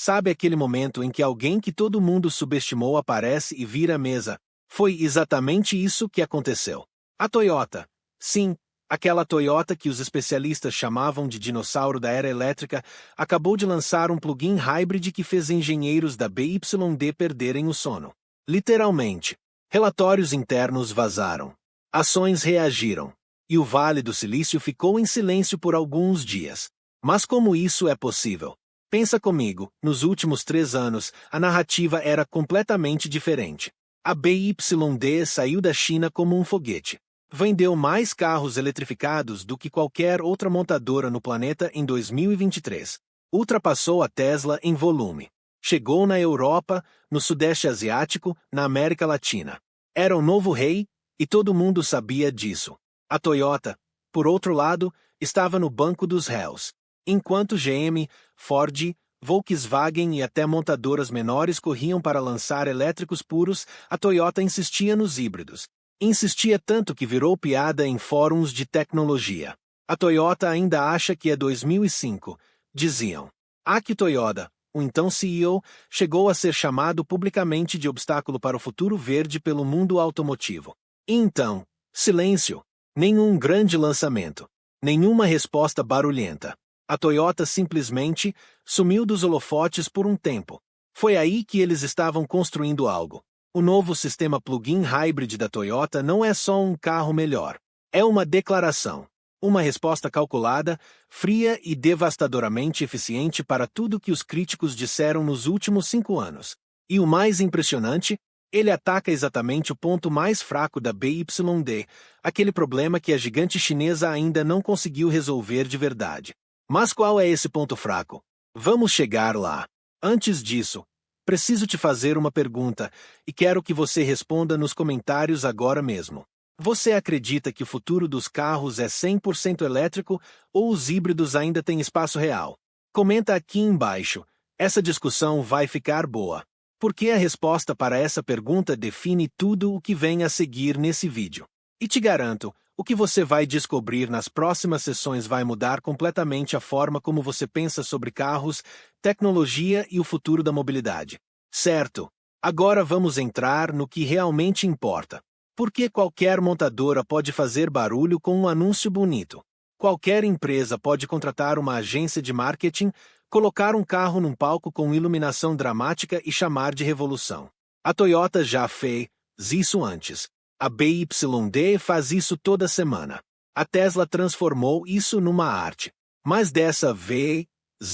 Sabe aquele momento em que alguém que todo mundo subestimou aparece e vira a mesa? Foi exatamente isso que aconteceu. A Toyota. Sim, aquela Toyota que os especialistas chamavam de dinossauro da era elétrica, acabou de lançar um plug-in hybrid que fez engenheiros da BYD perderem o sono. Literalmente. Relatórios internos vazaram. Ações reagiram. E o Vale do Silício ficou em silêncio por alguns dias. Mas como isso é possível? Pensa comigo, nos últimos 3 anos, a narrativa era completamente diferente. A BYD saiu da China como um foguete. Vendeu mais carros eletrificados do que qualquer outra montadora no planeta em 2023. Ultrapassou a Tesla em volume. Chegou na Europa, no Sudeste Asiático, na América Latina. Era o novo rei, e todo mundo sabia disso. A Toyota, por outro lado, estava no banco dos réus. Enquanto GM, Ford, Volkswagen e até montadoras menores corriam para lançar elétricos puros, a Toyota insistia nos híbridos. Insistia tanto que virou piada em fóruns de tecnologia. A Toyota ainda acha que é 2005, diziam. Akio Toyoda, o então CEO, chegou a ser chamado publicamente de obstáculo para o futuro verde pelo mundo automotivo. E então, silêncio. Nenhum grande lançamento. Nenhuma resposta barulhenta. A Toyota simplesmente sumiu dos holofotes por um tempo. Foi aí que eles estavam construindo algo. O novo sistema plug-in hybrid da Toyota não é só um carro melhor. É uma declaração. Uma resposta calculada, fria e devastadoramente eficiente para tudo que os críticos disseram nos últimos 5 anos. E o mais impressionante, ele ataca exatamente o ponto mais fraco da BYD, aquele problema que a gigante chinesa ainda não conseguiu resolver de verdade. Mas qual é esse ponto fraco? Vamos chegar lá. Antes disso, preciso te fazer uma pergunta, e quero que você responda nos comentários agora mesmo. Você acredita que o futuro dos carros é 100% elétrico ou os híbridos ainda têm espaço real? Comenta aqui embaixo. Essa discussão vai ficar boa. Porque a resposta para essa pergunta define tudo o que vem a seguir nesse vídeo. E te garanto, o que você vai descobrir nas próximas sessões vai mudar completamente a forma como você pensa sobre carros, tecnologia e o futuro da mobilidade. Certo? Agora vamos entrar no que realmente importa. Por que qualquer montadora pode fazer barulho com um anúncio bonito? Qualquer empresa pode contratar uma agência de marketing, colocar um carro num palco com iluminação dramática e chamar de revolução. A Toyota já fez isso antes. A BYD faz isso toda semana. A Tesla transformou isso numa arte. Mas dessa vez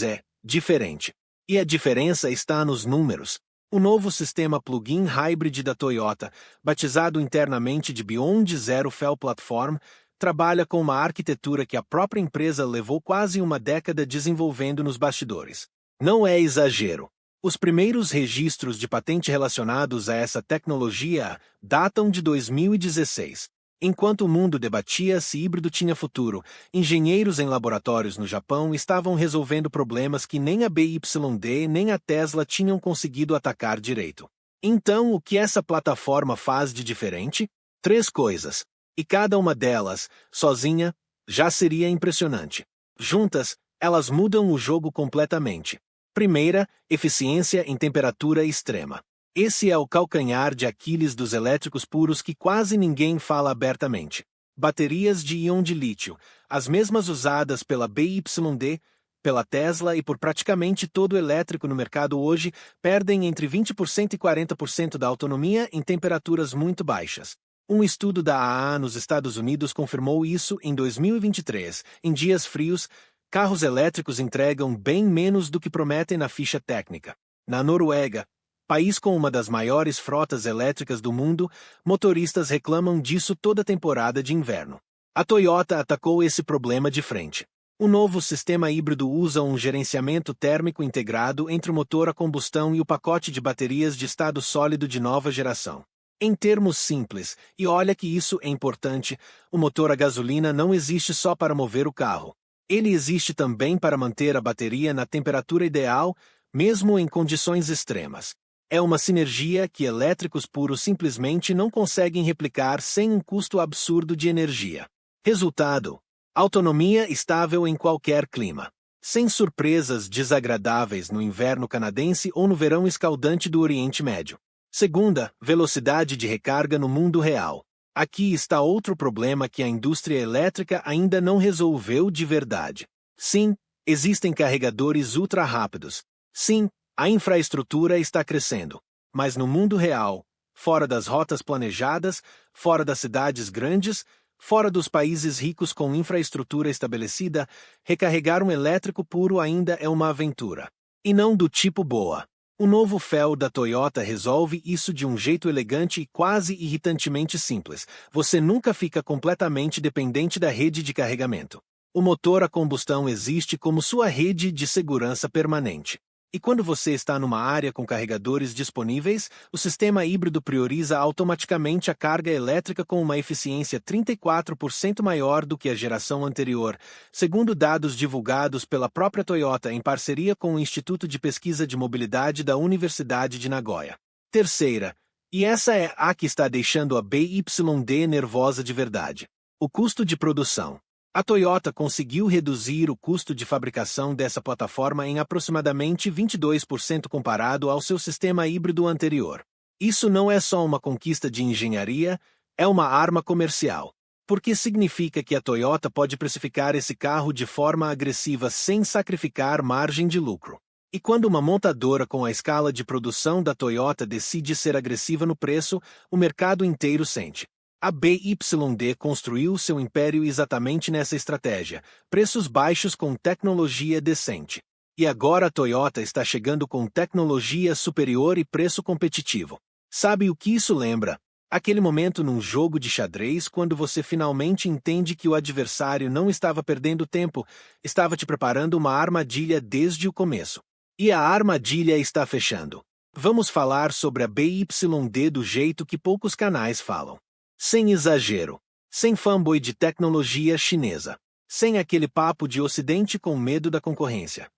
é diferente. E a diferença está nos números. O novo sistema plug-in hybrid da Toyota, batizado internamente de Beyond Zero Fuel Platform, trabalha com uma arquitetura que a própria empresa levou quase uma década desenvolvendo nos bastidores. Não é exagero. Os primeiros registros de patente relacionados a essa tecnologia datam de 2016. Enquanto o mundo debatia se híbrido tinha futuro, engenheiros em laboratórios no Japão estavam resolvendo problemas que nem a BYD nem a Tesla tinham conseguido atacar direito. Então, o que essa plataforma faz de diferente? 3 coisas. E cada uma delas, sozinha, já seria impressionante. Juntas, elas mudam o jogo completamente. Primeira, eficiência em temperatura extrema. Esse é o calcanhar de Aquiles dos elétricos puros que quase ninguém fala abertamente. Baterias de íon de lítio, as mesmas usadas pela BYD, pela Tesla e por praticamente todo elétrico no mercado hoje, perdem entre 20% e 40% da autonomia em temperaturas muito baixas. Um estudo da AA nos Estados Unidos confirmou isso em 2023. Em dias frios, carros elétricos entregam bem menos do que prometem na ficha técnica. Na Noruega, país com uma das maiores frotas elétricas do mundo, motoristas reclamam disso toda temporada de inverno. A Toyota atacou esse problema de frente. O novo sistema híbrido usa um gerenciamento térmico integrado entre o motor a combustão e o pacote de baterias de estado sólido de nova geração. Em termos simples, e olha que isso é importante, o motor a gasolina não existe só para mover o carro. Ele existe também para manter a bateria na temperatura ideal, mesmo em condições extremas. É uma sinergia que elétricos puros simplesmente não conseguem replicar sem um custo absurdo de energia. Resultado: autonomia estável em qualquer clima. sem surpresas desagradáveis no inverno canadense ou no verão escaldante do Oriente Médio. Segunda, velocidade de recarga no mundo real. Aqui está outro problema que a indústria elétrica ainda não resolveu de verdade. Sim, existem carregadores ultra rápidos. Sim, a infraestrutura está crescendo. Mas no mundo real, fora das rotas planejadas, fora das cidades grandes, fora dos países ricos com infraestrutura estabelecida, recarregar um elétrico puro ainda é uma aventura. E não do tipo boa. O novo Fel da Toyota resolve isso de um jeito elegante e quase irritantemente simples. Você nunca fica completamente dependente da rede de carregamento. O motor a combustão existe como sua rede de segurança permanente. E quando você está numa área com carregadores disponíveis, o sistema híbrido prioriza automaticamente a carga elétrica com uma eficiência 34% maior do que a geração anterior, segundo dados divulgados pela própria Toyota em parceria com o Instituto de Pesquisa de Mobilidade da Universidade de Nagoya. Terceira, e essa é a que está deixando a BYD nervosa de verdade: o custo de produção. A Toyota conseguiu reduzir o custo de fabricação dessa plataforma em aproximadamente 22% comparado ao seu sistema híbrido anterior. Isso não é só uma conquista de engenharia, é uma arma comercial. Porque significa que a Toyota pode precificar esse carro de forma agressiva sem sacrificar margem de lucro. E quando uma montadora com a escala de produção da Toyota decide ser agressiva no preço, o mercado inteiro sente. A BYD construiu seu império exatamente nessa estratégia: preços baixos com tecnologia decente. E agora a Toyota está chegando com tecnologia superior e preço competitivo. Sabe o que isso lembra? Aquele momento num jogo de xadrez quando você finalmente entende que o adversário não estava perdendo tempo, estava te preparando uma armadilha desde o começo. E a armadilha está fechando. Vamos falar sobre a BYD do jeito que poucos canais falam. Sem exagero. Sem fanboy de tecnologia chinesa. Sem aquele papo de ocidente com medo da concorrência.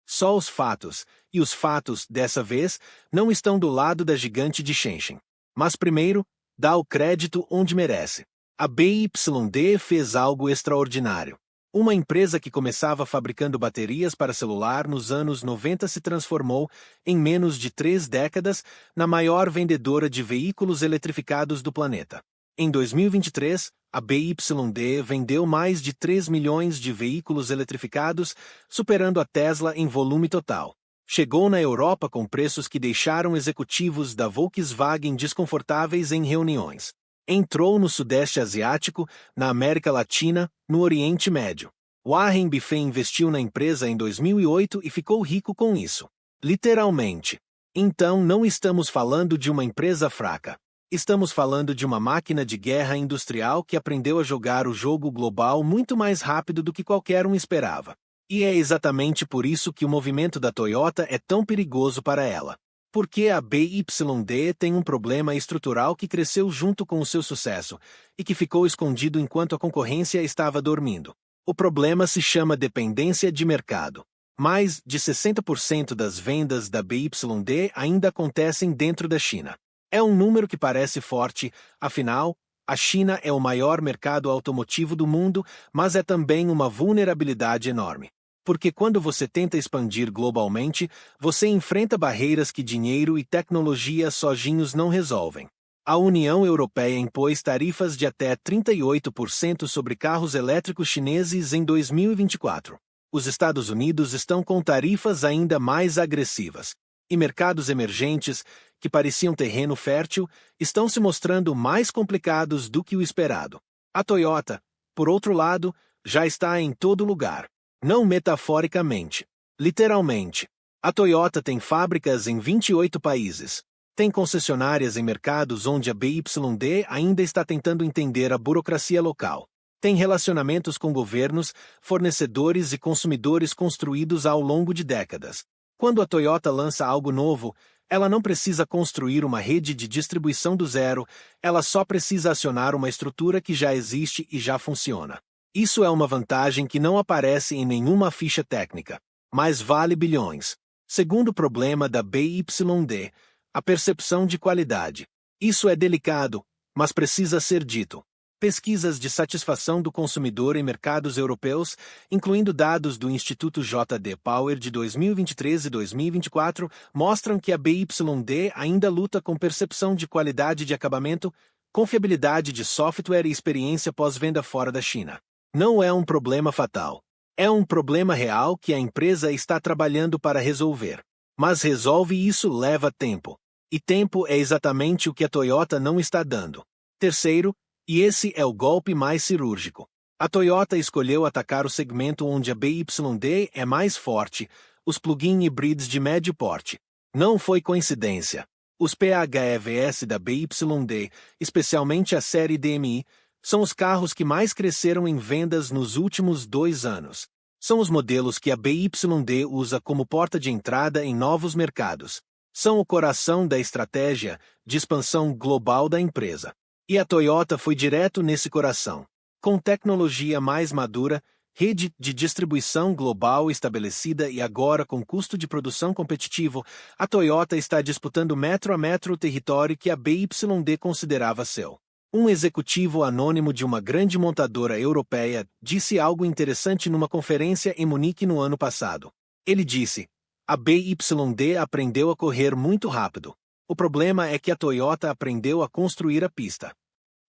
Só os fatos, e os fatos, dessa vez, não estão do lado da gigante de Shenzhen. Mas primeiro, dá o crédito onde merece. A BYD fez algo extraordinário. Uma empresa que começava fabricando baterias para celular nos anos 90 se transformou, em menos de 3 décadas, na maior vendedora de veículos eletrificados do planeta. Em 2023, a BYD vendeu mais de 3 milhões de veículos eletrificados, superando a Tesla em volume total. Chegou na Europa com preços que deixaram executivos da Volkswagen desconfortáveis em reuniões. Entrou no Sudeste Asiático, na América Latina, no Oriente Médio. Warren Buffett investiu na empresa em 2008 e ficou rico com isso. Literalmente. Então não estamos falando de uma empresa fraca. Estamos falando de uma máquina de guerra industrial que aprendeu a jogar o jogo global muito mais rápido do que qualquer um esperava. E é exatamente por isso que o movimento da Toyota é tão perigoso para ela. Porque a BYD tem um problema estrutural que cresceu junto com o seu sucesso, e que ficou escondido enquanto a concorrência estava dormindo. O problema se chama dependência de mercado. Mais de 60% das vendas da BYD ainda acontecem dentro da China. É um número que parece forte, afinal, a China é o maior mercado automotivo do mundo, mas é também uma vulnerabilidade enorme. Porque quando você tenta expandir globalmente, você enfrenta barreiras que dinheiro e tecnologia sozinhos não resolvem. A União Europeia impôs tarifas de até 38% sobre carros elétricos chineses em 2024. Os Estados Unidos estão com tarifas ainda mais agressivas. E mercados emergentes, que pareciam terreno fértil, estão se mostrando mais complicados do que o esperado. A Toyota, por outro lado, já está em todo lugar. Não metaforicamente. Literalmente. A Toyota tem fábricas em 28 países. Tem concessionárias em mercados onde a BYD ainda está tentando entender a burocracia local. Tem relacionamentos com governos, fornecedores e consumidores construídos ao longo de décadas. Quando a Toyota lança algo novo, ela não precisa construir uma rede de distribuição do zero, ela só precisa acionar uma estrutura que já existe e já funciona. Isso é uma vantagem que não aparece em nenhuma ficha técnica, mas vale bilhões. Segundo problema da BYD, a percepção de qualidade. Isso é delicado, mas precisa ser dito. Pesquisas de satisfação do consumidor em mercados europeus, incluindo dados do Instituto J.D. Power de 2023 e 2024, mostram que a BYD ainda luta com percepção de qualidade de acabamento, confiabilidade de software e experiência pós-venda fora da China. Não é um problema fatal. É um problema real que a empresa está trabalhando para resolver. Mas resolve isso leva tempo. E tempo é exatamente o que a Toyota não está dando. Terceiro, e esse é o golpe mais cirúrgico. A Toyota escolheu atacar o segmento onde a BYD é mais forte, os plug-in hybrids de médio porte. Não foi coincidência. Os PHEVs da BYD, especialmente a série DMI, são os carros que mais cresceram em vendas nos últimos 2 anos. São os modelos que a BYD usa como porta de entrada em novos mercados. São o coração da estratégia de expansão global da empresa. E a Toyota foi direto nesse coração. Com tecnologia mais madura, rede de distribuição global estabelecida e agora com custo de produção competitivo, a Toyota está disputando metro a metro o território que a BYD considerava seu. Um executivo anônimo de uma grande montadora europeia disse algo interessante numa conferência em Munique no ano passado. Ele disse: a BYD aprendeu a correr muito rápido. O problema é que a Toyota aprendeu a construir a pista.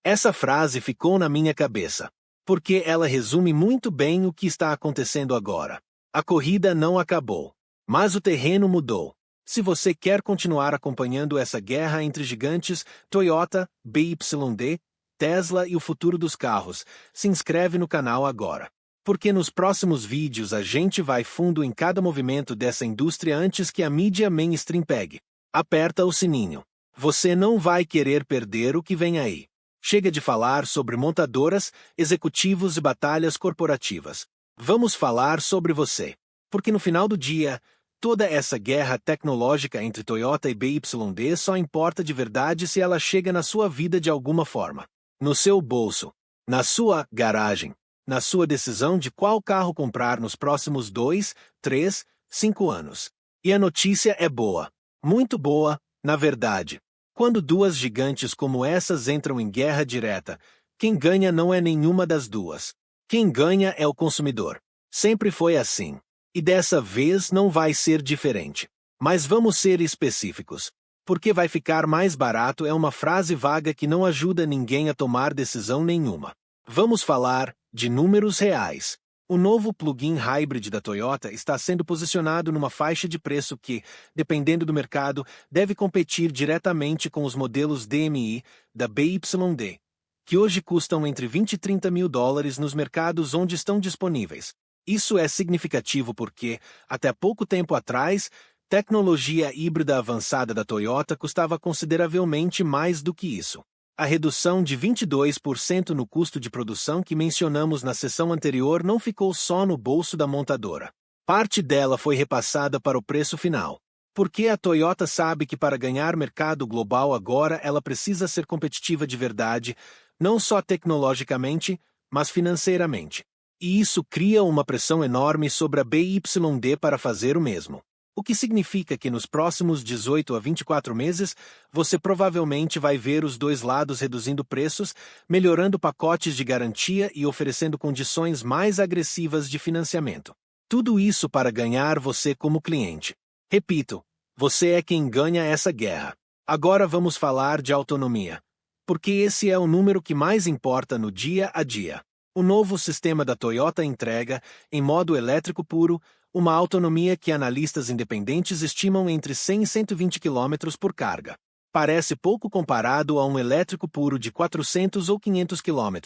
Essa frase ficou na minha cabeça, porque ela resume muito bem o que está acontecendo agora. A corrida não acabou, mas o terreno mudou. Se você quer continuar acompanhando essa guerra entre gigantes, Toyota, BYD, Tesla e o futuro dos carros, se inscreve no canal agora. Porque nos próximos vídeos a gente vai fundo em cada movimento dessa indústria antes que a mídia mainstream pegue. Aperta o sininho. Você não vai querer perder o que vem aí. Chega de falar sobre montadoras, executivos e batalhas corporativas. Vamos falar sobre você. Porque no final do dia, toda essa guerra tecnológica entre Toyota e BYD só importa de verdade se ela chega na sua vida de alguma forma. No seu bolso. Na sua garagem. Na sua decisão de qual carro comprar nos próximos 2, 3, 5 anos. E a notícia é boa. Muito boa, na verdade. Quando duas gigantes como essas entram em guerra direta, quem ganha não é nenhuma das duas. Quem ganha é o consumidor. Sempre foi assim. E dessa vez não vai ser diferente. Mas vamos ser específicos. Porque vai ficar mais barato é uma frase vaga que não ajuda ninguém a tomar decisão nenhuma. Vamos falar de números reais. O novo plug-in hybrid da Toyota está sendo posicionado numa faixa de preço que, dependendo do mercado, deve competir diretamente com os modelos DMI da BYD, que hoje custam entre 20 e 30 mil dólares nos mercados onde estão disponíveis. Isso é significativo porque, até pouco tempo atrás, tecnologia híbrida avançada da Toyota custava consideravelmente mais do que isso. A redução de 22% no custo de produção que mencionamos na sessão anterior não ficou só no bolso da montadora. Parte dela foi repassada para o preço final. Porque a Toyota sabe que para ganhar mercado global agora ela precisa ser competitiva de verdade, não só tecnologicamente, mas financeiramente. E isso cria uma pressão enorme sobre a BYD para fazer o mesmo. O que significa que nos próximos 18 a 24 meses, você provavelmente vai ver os dois lados reduzindo preços, melhorando pacotes de garantia e oferecendo condições mais agressivas de financiamento. Tudo isso para ganhar você como cliente. Repito, você é quem ganha essa guerra. Agora vamos falar de autonomia. Porque esse é o número que mais importa no dia a dia. O novo sistema da Toyota entrega, em modo elétrico puro, uma autonomia que analistas independentes estimam entre 100 e 120 km por carga. Parece pouco comparado a um elétrico puro de 400 ou 500 km.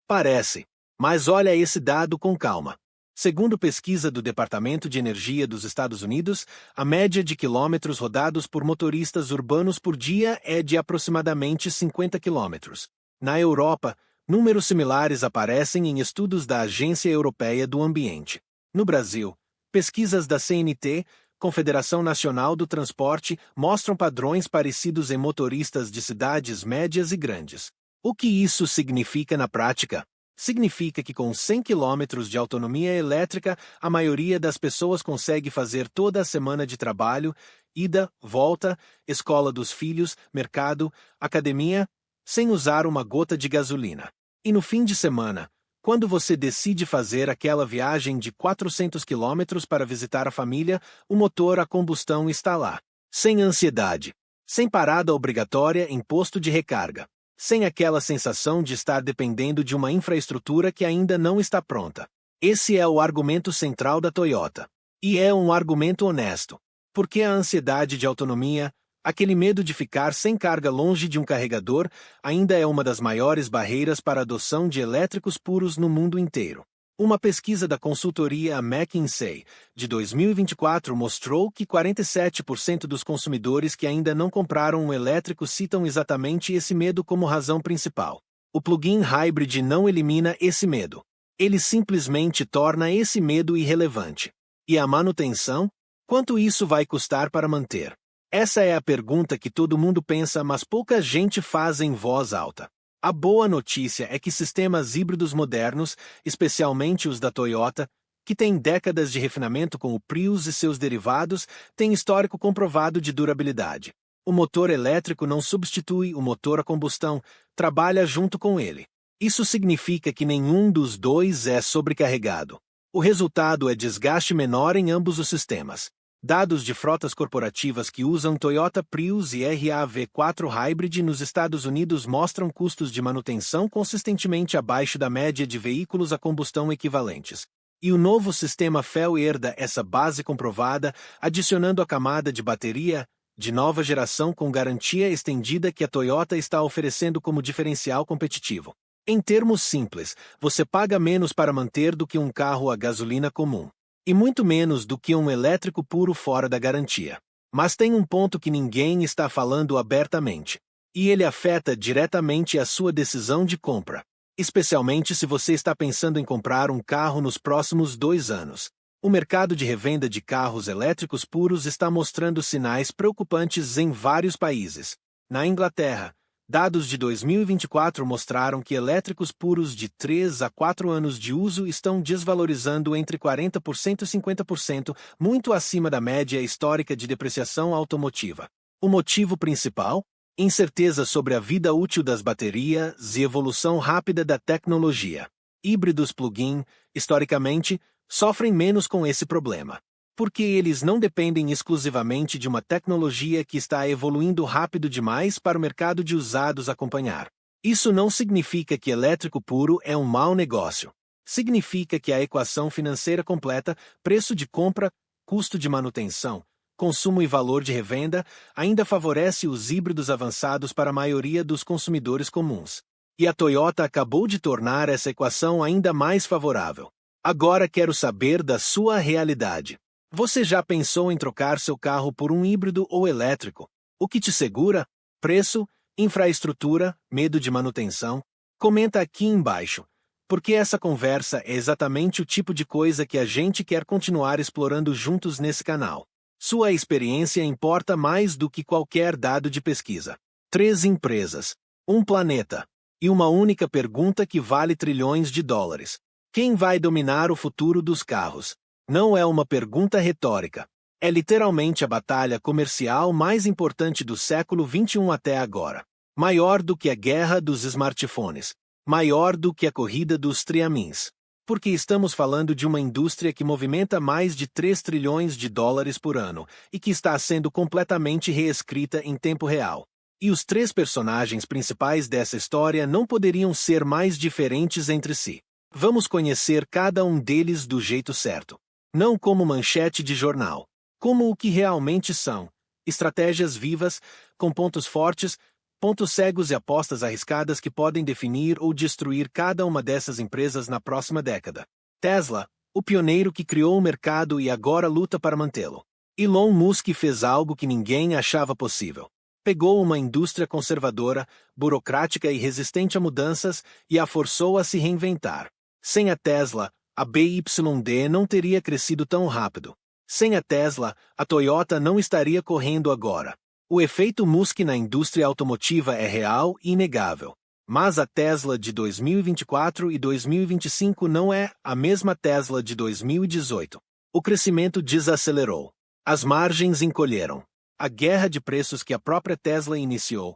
Parece. Mas olha esse dado com calma. Segundo pesquisa do Departamento de Energia dos Estados Unidos, a média de quilômetros rodados por motoristas urbanos por dia é de aproximadamente 50 km. Na Europa, números similares aparecem em estudos da Agência Europeia do Ambiente. No Brasil, pesquisas da CNT, Confederação Nacional do Transporte, mostram padrões parecidos em motoristas de cidades médias e grandes. O que isso significa na prática? Significa que com 100 km de autonomia elétrica, a maioria das pessoas consegue fazer toda a semana de trabalho, ida, volta, escola dos filhos, mercado, academia, sem usar uma gota de gasolina. E no fim de semana, quando você decide fazer aquela viagem de 400 quilômetros para visitar a família, o motor a combustão está lá. Sem ansiedade. Sem parada obrigatória em posto de recarga. Sem aquela sensação de estar dependendo de uma infraestrutura que ainda não está pronta. Esse é o argumento central da Toyota. E é um argumento honesto. Porque a ansiedade de autonomia, aquele medo de ficar sem carga longe de um carregador, ainda é uma das maiores barreiras para a adoção de elétricos puros no mundo inteiro. Uma pesquisa da consultoria McKinsey, de 2024, mostrou que 47% dos consumidores que ainda não compraram um elétrico citam exatamente esse medo como razão principal. O plug-in hybrid não elimina esse medo. Ele simplesmente torna esse medo irrelevante. E a manutenção? Quanto isso vai custar para manter? Essa é a pergunta que todo mundo pensa, mas pouca gente faz em voz alta. A boa notícia é que sistemas híbridos modernos, especialmente os da Toyota, que têm décadas de refinamento com o Prius e seus derivados, têm histórico comprovado de durabilidade. O motor elétrico não substitui o motor a combustão, trabalha junto com ele. Isso significa que nenhum dos dois é sobrecarregado. O resultado é desgaste menor em ambos os sistemas. Dados de frotas corporativas que usam Toyota Prius e RAV4 Hybrid nos Estados Unidos mostram custos de manutenção consistentemente abaixo da média de veículos a combustão equivalentes. E o novo sistema FEL herda essa base comprovada, adicionando a camada de bateria de nova geração com garantia estendida que a Toyota está oferecendo como diferencial competitivo. Em termos simples, você paga menos para manter do que um carro a gasolina comum. E muito menos do que um elétrico puro fora da garantia. Mas tem um ponto que ninguém está falando abertamente. E ele afeta diretamente a sua decisão de compra. Especialmente se você está pensando em comprar um carro nos próximos 2 anos. O mercado de revenda de carros elétricos puros está mostrando sinais preocupantes em vários países. Na Inglaterra, dados de 2024 mostraram que elétricos puros de 3 a 4 anos de uso estão desvalorizando entre 40% e 50%, muito acima da média histórica de depreciação automotiva. O motivo principal? Incerteza sobre a vida útil das baterias e evolução rápida da tecnologia. Híbridos plug-in, historicamente, sofrem menos com esse problema. Porque eles não dependem exclusivamente de uma tecnologia que está evoluindo rápido demais para o mercado de usados acompanhar. Isso não significa que elétrico puro é um mau negócio. Significa que a equação financeira completa, preço de compra, custo de manutenção, consumo e valor de revenda, ainda favorece os híbridos avançados para a maioria dos consumidores comuns. E a Toyota acabou de tornar essa equação ainda mais favorável. Agora quero saber da sua realidade. Você já pensou em trocar seu carro por um híbrido ou elétrico? O que te segura? Preço? Infraestrutura? Medo de manutenção? Comenta aqui embaixo, porque essa conversa é exatamente o tipo de coisa que a gente quer continuar explorando juntos nesse canal. Sua experiência importa mais do que qualquer dado de pesquisa. 3 empresas, um planeta, e uma única pergunta que vale trilhões de dólares. Quem vai dominar o futuro dos carros? Não é uma pergunta retórica. É literalmente a batalha comercial mais importante do século XXI até agora. Maior do que a guerra dos smartphones. Maior do que a corrida dos triamins. Porque estamos falando de uma indústria que movimenta mais de 3 trilhões de dólares por ano e que está sendo completamente reescrita em tempo real. E os 3 personagens principais dessa história não poderiam ser mais diferentes entre si. Vamos conhecer cada um deles do jeito certo. Não como manchete de jornal. Como o que realmente são. Estratégias vivas, com pontos fortes, pontos cegos e apostas arriscadas que podem definir ou destruir cada uma dessas empresas na próxima década. Tesla, o pioneiro que criou o mercado e agora luta para mantê-lo. Elon Musk fez algo que ninguém achava possível. Pegou uma indústria conservadora, burocrática e resistente a mudanças e a forçou a se reinventar. Sem a Tesla, a BYD não teria crescido tão rápido. Sem a Tesla, a Toyota não estaria correndo agora. O efeito Musk na indústria automotiva é real e inegável. Mas a Tesla de 2024 e 2025 não é a mesma Tesla de 2018. O crescimento desacelerou. As margens encolheram. A guerra de preços que a própria Tesla iniciou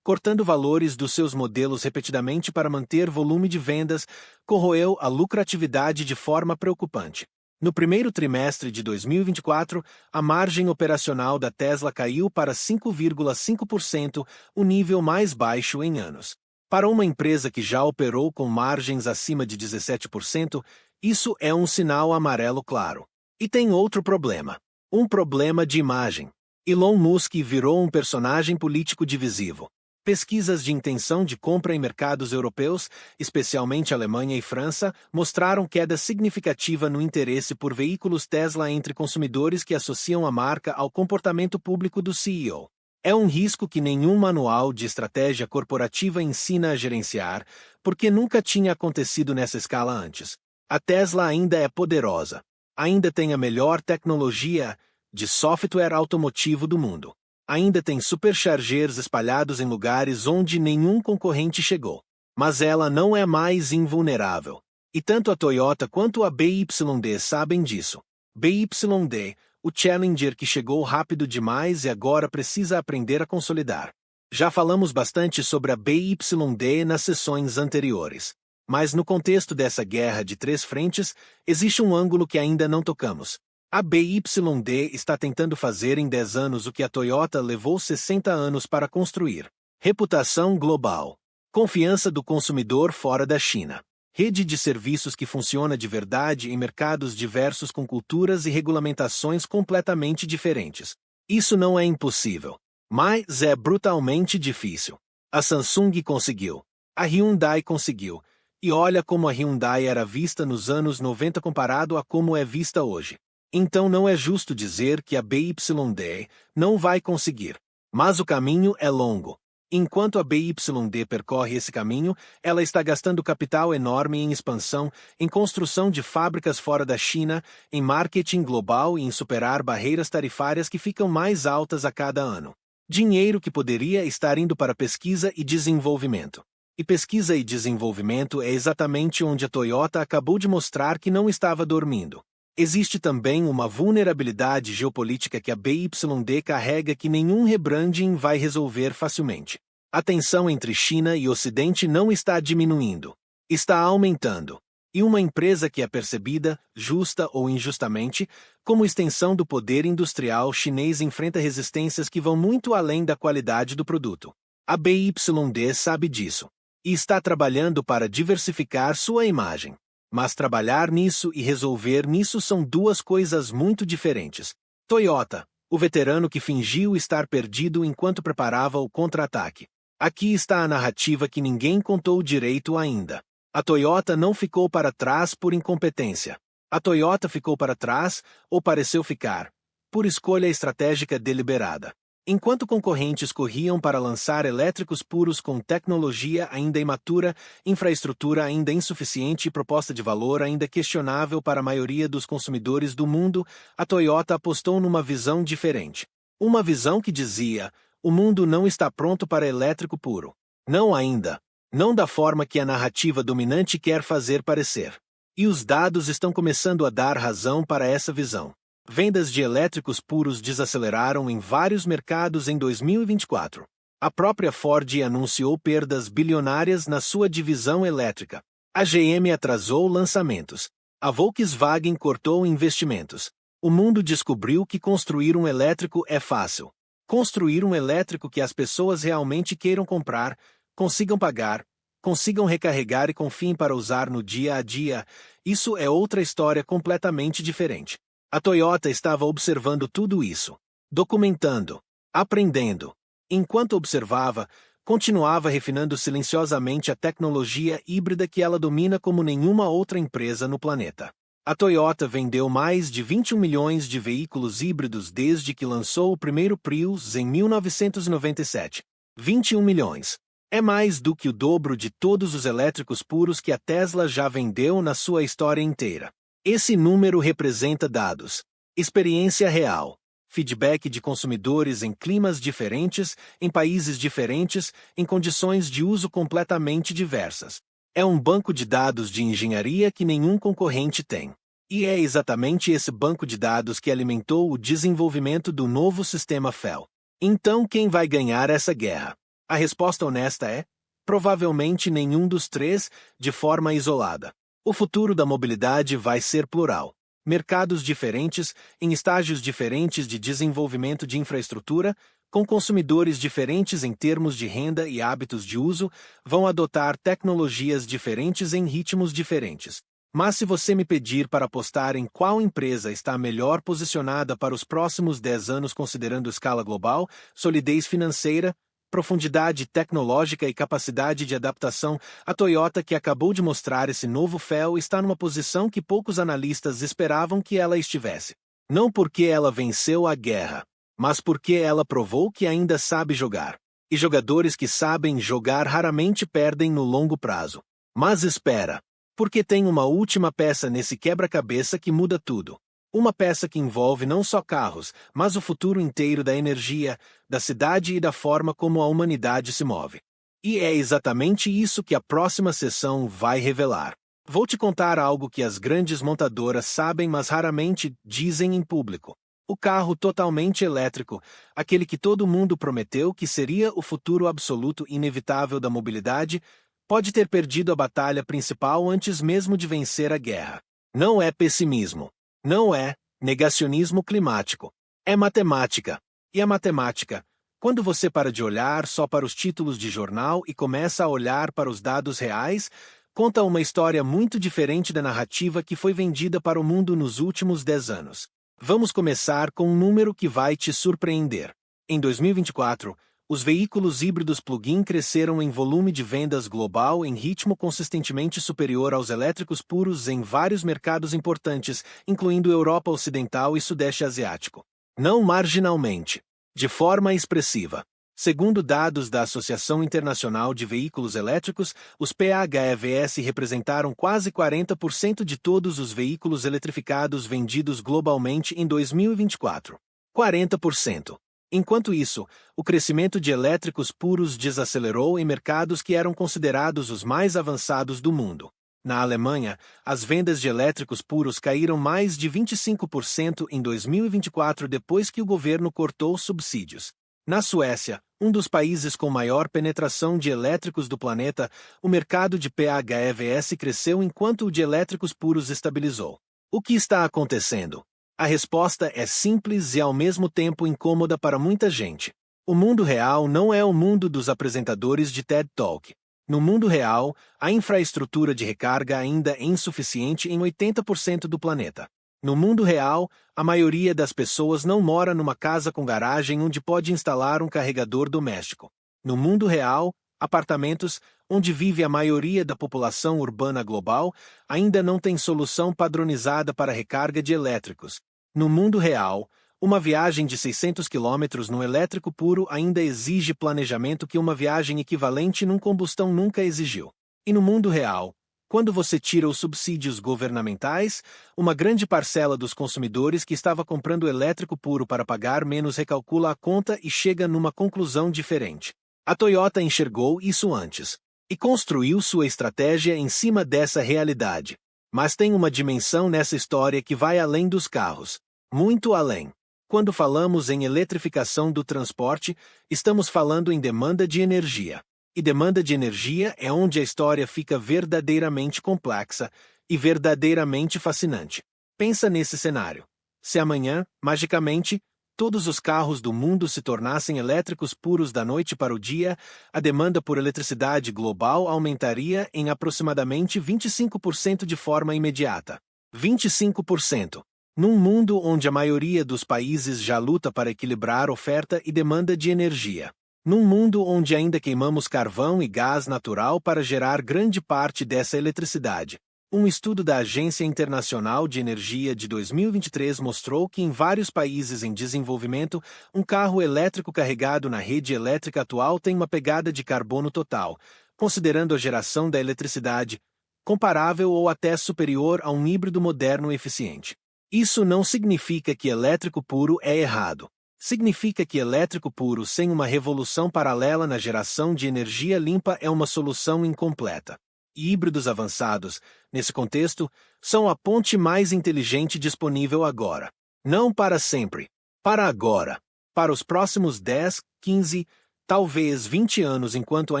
cortando valores dos seus modelos repetidamente para manter volume de vendas, corroeu a lucratividade de forma preocupante. No primeiro trimestre de 2024, a margem operacional da Tesla caiu para 5,5%, o nível mais baixo em anos. Para uma empresa que já operou com margens acima de 17%, isso é um sinal amarelo claro. E tem outro problema. Um problema de imagem. Elon Musk virou um personagem político divisivo. Pesquisas de intenção de compra em mercados europeus, especialmente Alemanha e França, mostraram queda significativa no interesse por veículos Tesla entre consumidores que associam a marca ao comportamento público do CEO. É um risco que nenhum manual de estratégia corporativa ensina a gerenciar, porque nunca tinha acontecido nessa escala antes. A Tesla ainda é poderosa. Ainda tem a melhor tecnologia de software automotivo do mundo. Ainda tem superchargers espalhados em lugares onde nenhum concorrente chegou. Mas ela não é mais invulnerável. E tanto a Toyota quanto a BYD sabem disso. BYD, o Challenger que chegou rápido demais e agora precisa aprender a consolidar. Já falamos bastante sobre a BYD nas sessões anteriores. Mas no contexto dessa guerra de três frentes, existe um ângulo que ainda não tocamos. A BYD está tentando fazer em 10 anos o que a Toyota levou 60 anos para construir. Reputação global. Confiança do consumidor fora da China. Rede de serviços que funciona de verdade em mercados diversos com culturas e regulamentações completamente diferentes. Isso não é impossível, mas é brutalmente difícil. A Samsung conseguiu. A Hyundai conseguiu. E olha como a Hyundai era vista nos anos 90 comparado a como é vista hoje. Então não é justo dizer que a BYD não vai conseguir. Mas o caminho é longo. Enquanto a BYD percorre esse caminho, ela está gastando capital enorme em expansão, em construção de fábricas fora da China, em marketing global e em superar barreiras tarifárias que ficam mais altas a cada ano. Dinheiro que poderia estar indo para pesquisa e desenvolvimento. E pesquisa e desenvolvimento é exatamente onde a Toyota acabou de mostrar que não estava dormindo. Existe também uma vulnerabilidade geopolítica que a BYD carrega que nenhum rebranding vai resolver facilmente. A tensão entre China e Ocidente não está diminuindo. Está aumentando. E uma empresa que é percebida, justa ou injustamente, como extensão do poder industrial chinês enfrenta resistências que vão muito além da qualidade do produto. A BYD sabe disso. E está trabalhando para diversificar sua imagem. Mas trabalhar nisso e resolver nisso são duas coisas muito diferentes. Toyota, o veterano que fingiu estar perdido enquanto preparava o contra-ataque. Aqui está a narrativa que ninguém contou direito ainda. A Toyota não ficou para trás por incompetência. A Toyota ficou para trás, ou pareceu ficar, por escolha estratégica deliberada. Enquanto concorrentes corriam para lançar elétricos puros com tecnologia ainda imatura, infraestrutura ainda insuficiente e proposta de valor ainda questionável para a maioria dos consumidores do mundo, a Toyota apostou numa visão diferente. Uma visão que dizia: o mundo não está pronto para elétrico puro. Não ainda. Não da forma que a narrativa dominante quer fazer parecer. E os dados estão começando a dar razão para essa visão. Vendas de elétricos puros desaceleraram em vários mercados em 2024. A própria Ford anunciou perdas bilionárias na sua divisão elétrica. A GM atrasou lançamentos. A Volkswagen cortou investimentos. O mundo descobriu que construir um elétrico é fácil. Construir um elétrico que as pessoas realmente queiram comprar, consigam pagar, consigam recarregar e confiem para usar no dia a dia, isso é outra história completamente diferente. A Toyota estava observando tudo isso, documentando, aprendendo. Enquanto observava, continuava refinando silenciosamente a tecnologia híbrida que ela domina como nenhuma outra empresa no planeta. A Toyota vendeu mais de 21 milhões de veículos híbridos desde que lançou o primeiro Prius em 1997. 21 milhões. É mais do que o dobro de todos os elétricos puros que a Tesla já vendeu na sua história inteira. Esse número representa dados, experiência real, feedback de consumidores em climas diferentes, em países diferentes, em condições de uso completamente diversas. É um banco de dados de engenharia que nenhum concorrente tem. E é exatamente esse banco de dados que alimentou o desenvolvimento do novo sistema FEL. Então quem vai ganhar essa guerra? A resposta honesta é: provavelmente nenhum dos três, de forma isolada. O futuro da mobilidade vai ser plural. Mercados diferentes, em estágios diferentes de desenvolvimento de infraestrutura, com consumidores diferentes em termos de renda e hábitos de uso, vão adotar tecnologias diferentes em ritmos diferentes. Mas se você me pedir para apostar em qual empresa está melhor posicionada para os próximos 10 anos considerando escala global, solidez financeira, profundidade tecnológica e capacidade de adaptação, a Toyota, que acabou de mostrar esse novo fel, está numa posição que poucos analistas esperavam que ela estivesse. Não porque ela venceu a guerra, mas porque ela provou que ainda sabe jogar. E jogadores que sabem jogar raramente perdem no longo prazo. Mas espera, porque tem uma última peça nesse quebra-cabeça que muda tudo. Uma peça que envolve não só carros, mas o futuro inteiro da energia, da cidade e da forma como a humanidade se move. E é exatamente isso que a próxima sessão vai revelar. Vou te contar algo que as grandes montadoras sabem, mas raramente dizem em público. O carro totalmente elétrico, aquele que todo mundo prometeu que seria o futuro absoluto inevitável da mobilidade, pode ter perdido a batalha principal antes mesmo de vencer a guerra. Não é pessimismo. Não é negacionismo climático. É matemática. E a matemática, quando você para de olhar só para os títulos de jornal e começa a olhar para os dados reais, conta uma história muito diferente da narrativa que foi vendida para o mundo nos últimos 10 anos. Vamos começar com um número que vai te surpreender. Em 2024, os veículos híbridos plug-in cresceram em volume de vendas global em ritmo consistentemente superior aos elétricos puros em vários mercados importantes, incluindo Europa Ocidental e Sudeste Asiático. Não marginalmente. De forma expressiva. Segundo dados da Associação Internacional de Veículos Elétricos, os PHEVs representaram quase 40% de todos os veículos eletrificados vendidos globalmente em 2024. 40%. Enquanto isso, o crescimento de elétricos puros desacelerou em mercados que eram considerados os mais avançados do mundo. Na Alemanha, as vendas de elétricos puros caíram mais de 25% em 2024 depois que o governo cortou subsídios. Na Suécia, um dos países com maior penetração de elétricos do planeta, o mercado de PHEVs cresceu enquanto o de elétricos puros estabilizou. O que está acontecendo? A resposta é simples e ao mesmo tempo incômoda para muita gente. O mundo real não é o mundo dos apresentadores de TED Talk. No mundo real, a infraestrutura de recarga ainda é insuficiente em 80% do planeta. No mundo real, a maioria das pessoas não mora numa casa com garagem onde pode instalar um carregador doméstico. No mundo real, apartamentos, onde vive a maioria da população urbana global, ainda não têm solução padronizada para recarga de elétricos. No mundo real, uma viagem de 600 km no elétrico puro ainda exige planejamento que uma viagem equivalente num combustão nunca exigiu. E no mundo real, quando você tira os subsídios governamentais, uma grande parcela dos consumidores que estava comprando elétrico puro para pagar menos recalcula a conta e chega numa conclusão diferente. A Toyota enxergou isso antes e construiu sua estratégia em cima dessa realidade. Mas tem uma dimensão nessa história que vai além dos carros. Muito além. Quando falamos em eletrificação do transporte, estamos falando em demanda de energia. E demanda de energia é onde a história fica verdadeiramente complexa e verdadeiramente fascinante. Pensa nesse cenário. Se amanhã, magicamente, todos os carros do mundo se tornassem elétricos puros da noite para o dia, a demanda por eletricidade global aumentaria em aproximadamente 25% de forma imediata. 25%. Num mundo onde a maioria dos países já luta para equilibrar oferta e demanda de energia. Num mundo onde ainda queimamos carvão e gás natural para gerar grande parte dessa eletricidade. Um estudo da Agência Internacional de Energia de 2023 mostrou que em vários países em desenvolvimento, um carro elétrico carregado na rede elétrica atual tem uma pegada de carbono total, considerando a geração da eletricidade, comparável ou até superior a um híbrido moderno eficiente. Isso não significa que elétrico puro é errado. Significa que elétrico puro sem uma revolução paralela na geração de energia limpa é uma solução incompleta. E híbridos avançados, nesse contexto, são a ponte mais inteligente disponível agora. Não para sempre. Para agora. Para os próximos 10, 15, talvez 20 anos enquanto a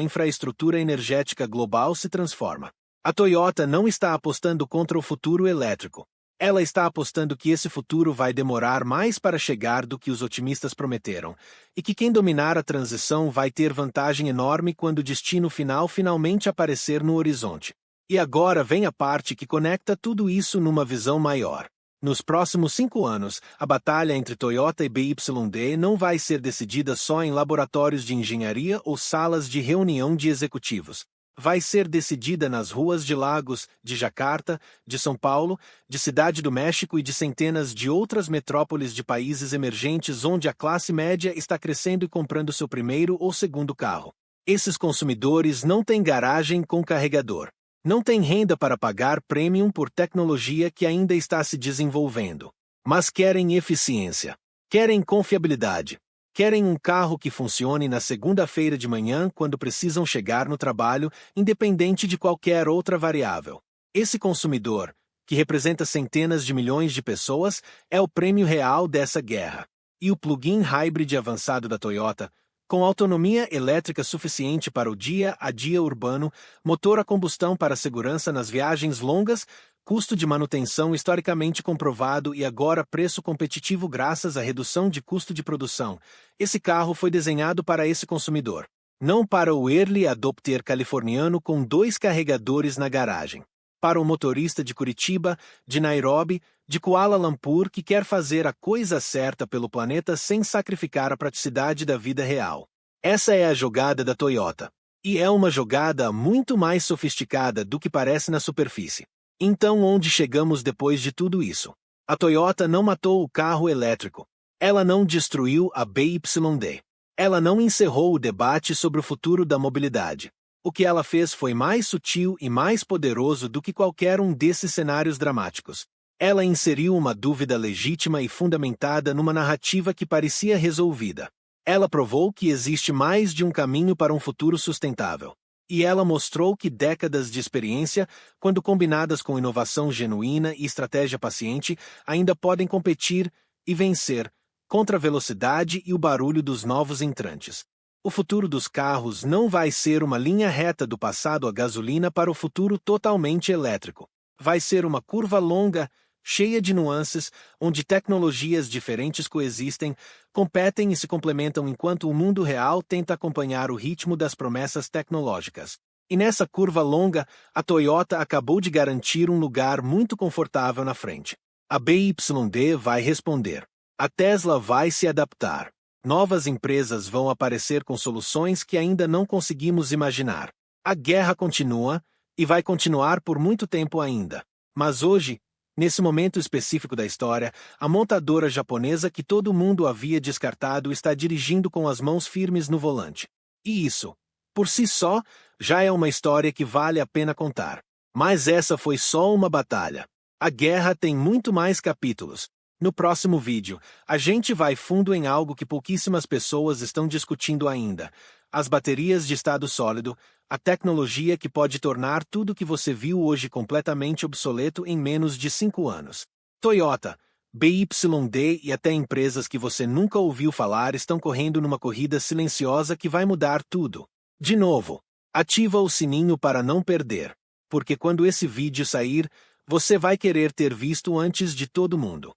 infraestrutura energética global se transforma. A Toyota não está apostando contra o futuro elétrico. Ela está apostando que esse futuro vai demorar mais para chegar do que os otimistas prometeram, e que quem dominar a transição vai ter vantagem enorme quando o destino final finalmente aparecer no horizonte. E agora vem a parte que conecta tudo isso numa visão maior. Nos próximos 5 anos, a batalha entre Toyota e BYD não vai ser decidida só em laboratórios de engenharia ou salas de reunião de executivos. Vai ser decidida nas ruas de Lagos, de Jacarta, de São Paulo, de Cidade do México e de centenas de outras metrópoles de países emergentes onde a classe média está crescendo e comprando seu primeiro ou segundo carro. Esses consumidores não têm garagem com carregador. Não têm renda para pagar premium por tecnologia que ainda está se desenvolvendo. Mas querem eficiência. Querem confiabilidade. Querem um carro que funcione na segunda-feira de manhã quando precisam chegar no trabalho, independente de qualquer outra variável. Esse consumidor, que representa centenas de milhões de pessoas, é o prêmio real dessa guerra. E o plug-in hybrid avançado da Toyota, com autonomia elétrica suficiente para o dia a dia urbano, motor a combustão para segurança nas viagens longas, custo de manutenção historicamente comprovado e agora preço competitivo graças à redução de custo de produção. Esse carro foi desenhado para esse consumidor, não para o early adopter californiano com 2 carregadores na garagem. Para o motorista de Curitiba, de Nairobi, de Kuala Lumpur que quer fazer a coisa certa pelo planeta sem sacrificar a praticidade da vida real. Essa é a jogada da Toyota. E é uma jogada muito mais sofisticada do que parece na superfície. Então, onde chegamos depois de tudo isso? A Toyota não matou o carro elétrico. Ela não destruiu a BYD. Ela não encerrou o debate sobre o futuro da mobilidade. O que ela fez foi mais sutil e mais poderoso do que qualquer um desses cenários dramáticos. Ela inseriu uma dúvida legítima e fundamentada numa narrativa que parecia resolvida. Ela provou que existe mais de um caminho para um futuro sustentável. E ela mostrou que décadas de experiência, quando combinadas com inovação genuína e estratégia paciente, ainda podem competir e vencer contra a velocidade e o barulho dos novos entrantes. O futuro dos carros não vai ser uma linha reta do passado à gasolina para o futuro totalmente elétrico. Vai ser uma curva longa, cheia de nuances, onde tecnologias diferentes coexistem, competem e se complementam enquanto o mundo real tenta acompanhar o ritmo das promessas tecnológicas. E nessa curva longa, a Toyota acabou de garantir um lugar muito confortável na frente. A BYD vai responder. A Tesla vai se adaptar. Novas empresas vão aparecer com soluções que ainda não conseguimos imaginar. A guerra continua, e vai continuar por muito tempo ainda. Mas hoje, nesse momento específico da história, a montadora japonesa que todo mundo havia descartado está dirigindo com as mãos firmes no volante. E isso, por si só, já é uma história que vale a pena contar. Mas essa foi só uma batalha. A guerra tem muito mais capítulos. No próximo vídeo, a gente vai fundo em algo que pouquíssimas pessoas estão discutindo ainda: as baterias de estado sólido, a tecnologia que pode tornar tudo que você viu hoje completamente obsoleto em menos de 5 anos. Toyota, BYD e até empresas que você nunca ouviu falar estão correndo numa corrida silenciosa que vai mudar tudo. De novo, ativa o sininho para não perder, porque quando esse vídeo sair, você vai querer ter visto antes de todo mundo.